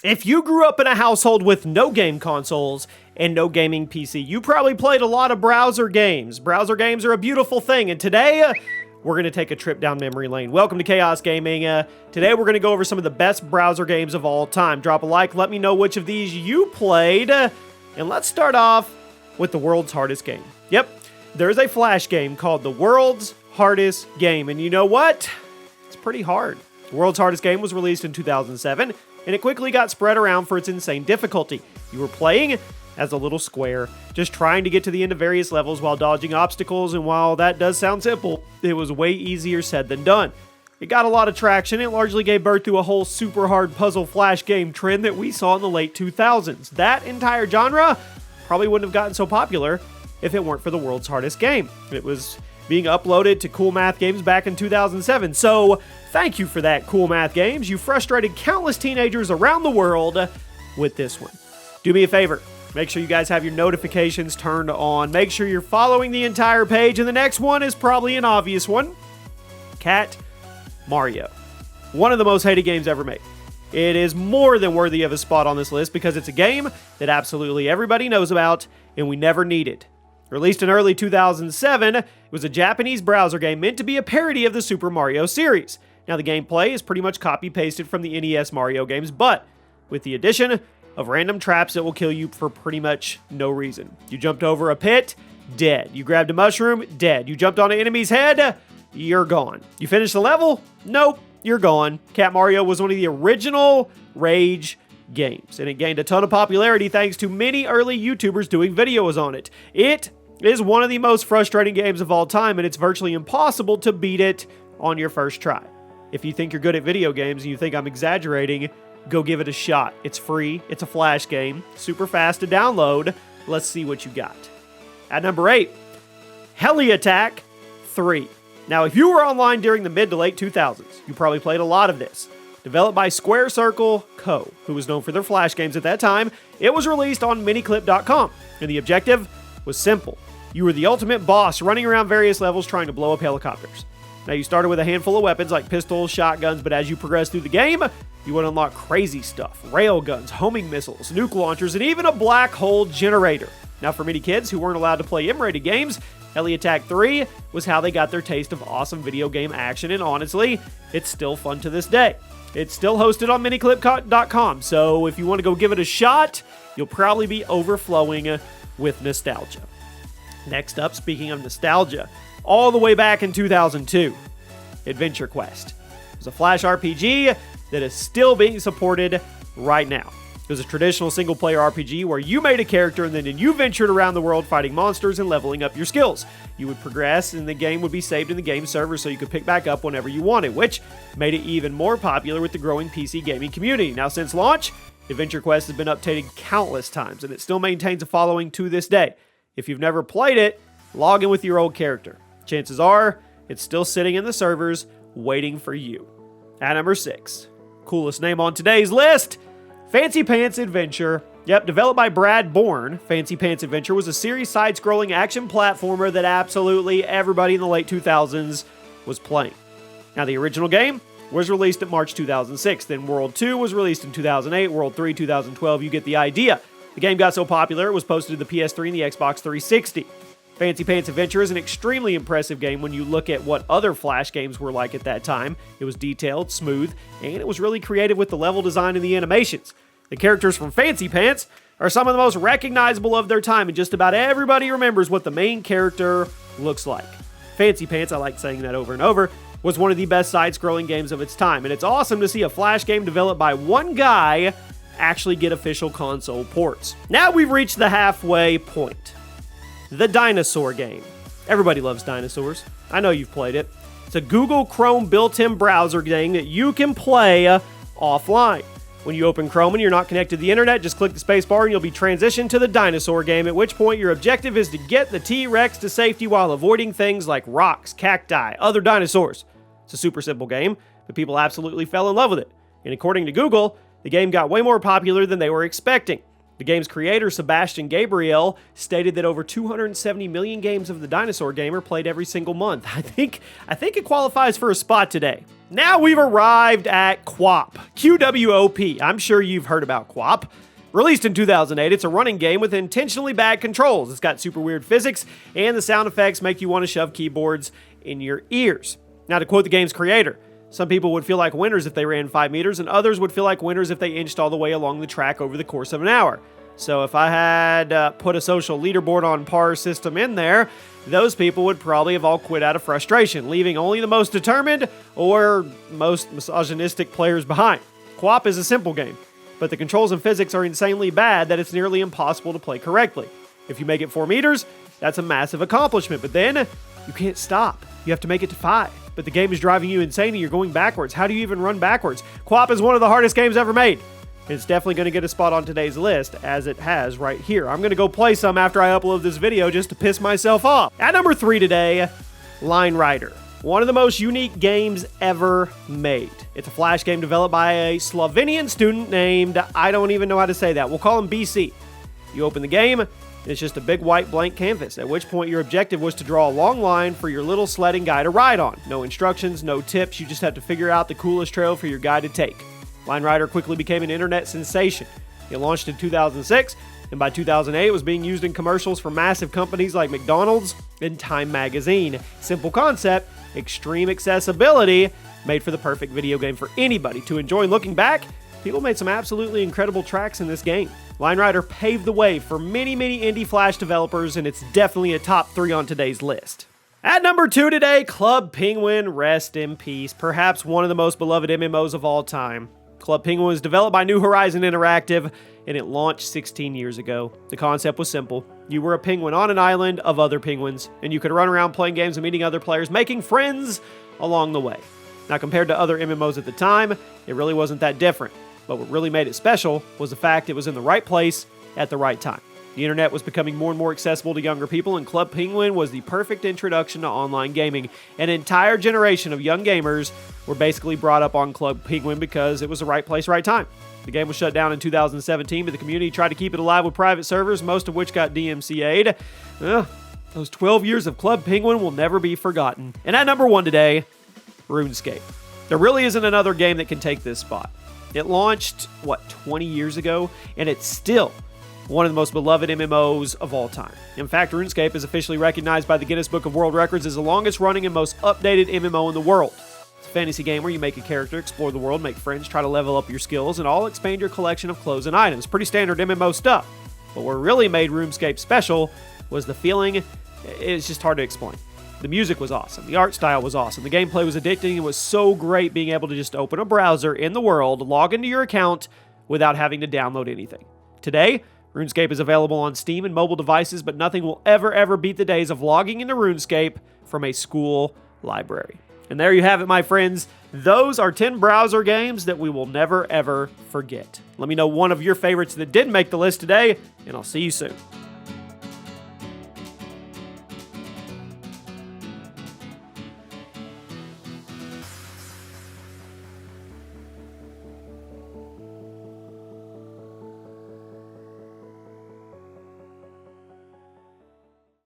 If you grew up in a household with no game consoles and no gaming PC, you probably played a lot of browser games. Browser games are a beautiful thing, and today we're going to take a trip down memory lane. Welcome to Chaos Gaming. Today we're going to go over some of the best browser games of all time. Drop a like, let me know which of these you played, and let's start off with the world's hardest game. Yep, there's a Flash game called the world's hardest game, and you know what? It's pretty hard. The world's hardest game was released in 2007, and it quickly got spread around for its insane difficulty. You were playing as a little square, just trying to get to the end of various levels while dodging obstacles, and while that does sound simple, it was way easier said than done. It got a lot of traction. It largely gave birth to a whole super hard puzzle Flash game trend that we saw in the late 2000s. That entire genre probably wouldn't have gotten so popular if it weren't for the world's hardest game. It was being uploaded to Cool Math Games back in 2007. So thank you for that, Cool Math Games. You frustrated countless teenagers around the world with this one. Do me a favor. Make sure you guys have your notifications turned on. Make sure you're following the entire page. And the next one is probably an obvious one. Cat Mario. One of the most hated games ever made. It is more than worthy of a spot on this list because it's a game that absolutely everybody knows about and we never needed. Released in early 2007, it was a Japanese browser game meant to be a parody of the Super Mario series. Now, the gameplay is pretty much copy-pasted from the NES Mario games, but with the addition of random traps that will kill you for pretty much no reason. You jumped over a pit, dead. You grabbed a mushroom, dead. You jumped on an enemy's head, you're gone. You finished the level? Nope, you're gone. Cat Mario was one of the original Rage games, and it gained a ton of popularity thanks to many early YouTubers doing videos on it. It is one of the most frustrating games of all time, and it's virtually impossible to beat it on your first try. If you think you're good at video games and you think I'm exaggerating, go give it a shot. It's free, it's a Flash game, super fast to download. Let's see what you got. At number 8, Heli Attack 3. Now, if you were online during the mid to late 2000s, you probably played a lot of this. Developed by Square Circle Co., who was known for their Flash games at that time, it was released on miniclip.com, and the objective was simple. You were the ultimate boss running around various levels trying to blow up helicopters. Now, you started with a handful of weapons like pistols, shotguns, but as you progressed through the game, you would unlock crazy stuff: railguns, homing missiles, nuke launchers, and even a black hole generator. Now, for many kids who weren't allowed to play M-rated games, Heli Attack 3 was how they got their taste of awesome video game action, and honestly, it's still fun to this day. It's still hosted on miniclip.com, so if you want to go give it a shot, you'll probably be overflowing with nostalgia. Next up, speaking of nostalgia, all the way back in 2002, Adventure Quest. It was a Flash RPG that is still being supported right now. It was a traditional single-player RPG where you made a character and then you ventured around the world fighting monsters and leveling up your skills. You would progress and the game would be saved in the game server so you could pick back up whenever you wanted, which made it even more popular with the growing PC gaming community. Now, since launch, Adventure Quest has been updated countless times and it still maintains a following to this day. If you've never played it, log in with your old character. Chances are, it's still sitting in the servers waiting for you. At number 6, coolest name on today's list, Fancy Pants Adventure. Yep, developed by Brad Bourne, Fancy Pants Adventure was a series side-scrolling action platformer that absolutely everybody in the late 2000s was playing. Now, the original game was released in March 2006, then World 2 was released in 2008, World 3 2012, you get the idea. The game got so popular, it was posted to the PS3 and the Xbox 360. Fancy Pants Adventure is an extremely impressive game when you look at what other Flash games were like at that time. It was detailed, smooth, and it was really creative with the level design and the animations. The characters from Fancy Pants are some of the most recognizable of their time, and just about everybody remembers what the main character looks like. Fancy Pants, I like saying that over and over, was one of the best side-scrolling games of its time, and it's awesome to see a Flash game developed by one guy actually get official console ports. Now we've reached the halfway point. The Dinosaur Game. Everybody loves dinosaurs. I know you've played it. It's a Google Chrome built-in browser game that you can play offline. When you open Chrome and you're not connected to the internet, just click the space bar and you'll be transitioned to the Dinosaur Game, at which point your objective is to get the T-Rex to safety while avoiding things like rocks, cacti, other dinosaurs. It's a super simple game, but people absolutely fell in love with it. And according to Google, the game got way more popular than they were expecting. The game's creator, Sebastian Gabriel, stated that over 270 million games of the Dinosaur Game are played every single month. I think it qualifies for a spot today. Now we've arrived at KWOP. KWOP. I'm sure you've heard about KWOP. Released in 2008, it's a running game with intentionally bad controls. It's got super weird physics, and the sound effects make you want to shove keyboards in your ears. Now, to quote the game's creator, some people would feel like winners if they ran 5 meters, and others would feel like winners if they inched all the way along the track over the course of an hour. So if I had put a social leaderboard on par system in there, those people would probably have all quit out of frustration, leaving only the most determined or most misogynistic players behind. KWOP is a simple game, but the controls and physics are insanely bad that it's nearly impossible to play correctly. If you make it 4 meters, that's a massive accomplishment, but then you can't stop. You have to make it to 5. But the game is driving you insane and you're going backwards. How do you even run backwards? KWOP is one of the hardest games ever made. It's definitely going to get a spot on today's list, as it has right here. I'm going to go play some after I upload this video just to piss myself off. At number 3 today, Line Rider. One of the most unique games ever made. It's a Flash game developed by a Slovenian student named, I don't even know how to say that. We'll call him BC. You open the game, and it's just a big white blank canvas, at which point your objective was to draw a long line for your little sledding guy to ride on. No instructions, no tips, you just have to figure out the coolest trail for your guy to take. Line Rider quickly became an internet sensation. It launched in 2006, and by 2008 it was being used in commercials for massive companies like McDonald's and Time Magazine. Simple concept, extreme accessibility, made for the perfect video game for anybody to enjoy. Looking back, people made some absolutely incredible tracks in this game. Line Rider paved the way for many indie Flash developers, and it's definitely a top 3 on today's list. At number 2 today, Club Penguin, rest in peace. Perhaps one of the most beloved MMOs of all time. Club Penguin was developed by New Horizon Interactive, and it launched 16 years ago. The concept was simple. You were a penguin on an island of other penguins, and you could run around playing games and meeting other players, making friends along the way. Now, compared to other MMOs at the time, it really wasn't that different. But what really made it special was the fact it was in the right place at the right time. The internet was becoming more and more accessible to younger people, and Club Penguin was the perfect introduction to online gaming. An entire generation of young gamers were basically brought up on Club Penguin because it was the right place, right time. The game was shut down in 2017, but the community tried to keep it alive with private servers, most of which got DMCA'd. Those 12 years of Club Penguin will never be forgotten. And at number 1 today, RuneScape. There really isn't another game that can take this spot. It launched, 20 years ago, and it's still one of the most beloved MMOs of all time. In fact, RuneScape is officially recognized by the Guinness Book of World Records as the longest running and most updated MMO in the world. It's a fantasy game where you make a character, explore the world, make friends, try to level up your skills, and all expand your collection of clothes and items. Pretty standard MMO stuff. But what really made RuneScape special was the feeling. It's just hard to explain. The music was awesome. The art style was awesome. The gameplay was addicting. It was so great being able to just open a browser in the world, log into your account without having to download anything. Today, RuneScape is available on Steam and mobile devices, but nothing will ever beat the days of logging into RuneScape from a school library. And there you have it, my friends. Those are 10 browser games that we will never, ever forget. Let me know one of your favorites that didn't make the list today, and I'll see you soon.